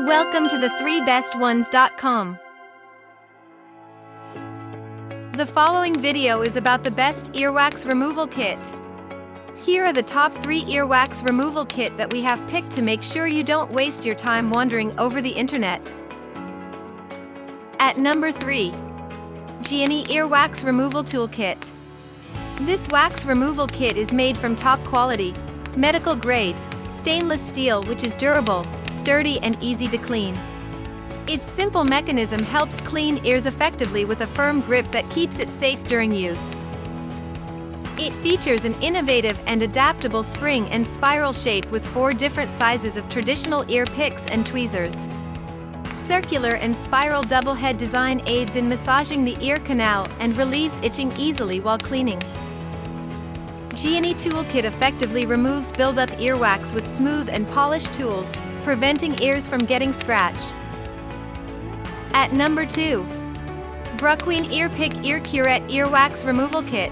Welcome to the 3bestones.com. The following video is about the best earwax removal kit. Here are the top 3 earwax removal kit that we have picked to make sure you don't waste your time wandering over the internet. At number 3. JIANYI Earwax Removal Toolkit. This wax removal kit is made from top quality, medical grade, stainless steel which is durable, sturdy and easy to clean. Its simple mechanism helps clean ears effectively with a firm grip that keeps it safe during use. It features an innovative and adaptable spring and spiral shape with 4 different sizes of traditional ear picks and tweezers. Circular and spiral double head design aids in massaging the ear canal and relieves itching easily while cleaning. JIANYI Toolkit effectively removes buildup earwax with smooth and polished tools, preventing ears from getting scratched. At number 2. BRUKWEEN Ear Pick Ear Curette Earwax Removal Kit.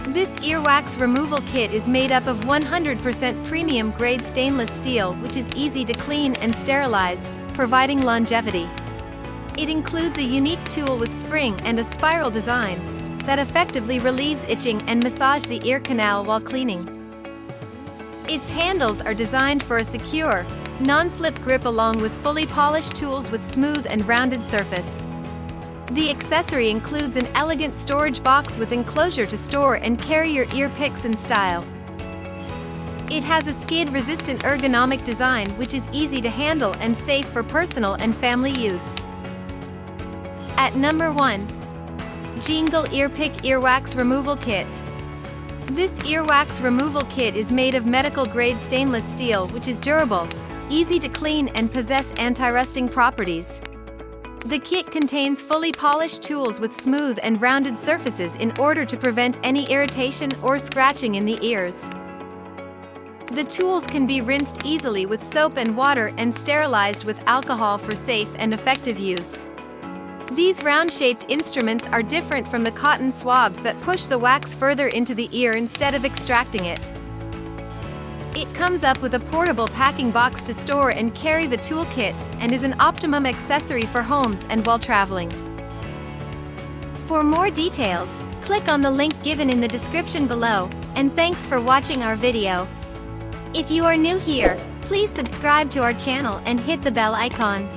This earwax removal kit is made up of 100% premium grade stainless steel which is easy to clean and sterilize, providing longevity. It includes a unique tool with spring and a spiral design that effectively relieves itching and massage the ear canal while cleaning. Its handles are designed for a secure, non-slip grip along with fully polished tools with smooth and rounded surface. The accessory includes an elegant storage box with enclosure to store and carry your ear picks in style. It has a skid-resistant ergonomic design which is easy to handle and safe for personal and family use. At number 1. Geengle Ear Pick Earwax Removal Kit. This earwax removal kit is made of medical-grade stainless steel which is durable, easy to clean and possess anti-rusting properties. The kit contains fully polished tools with smooth and rounded surfaces in order to prevent any irritation or scratching in the ears. The tools can be rinsed easily with soap and water and sterilized with alcohol for safe and effective use. These round-shaped instruments are different from the cotton swabs that push the wax further into the ear instead of extracting it. It comes up with a portable packing box to store and carry the toolkit and is an optimum accessory for homes and while traveling. For more details, click on the link given in the description below, and thanks for watching our video. If you are new here, please subscribe to our channel and hit the bell icon.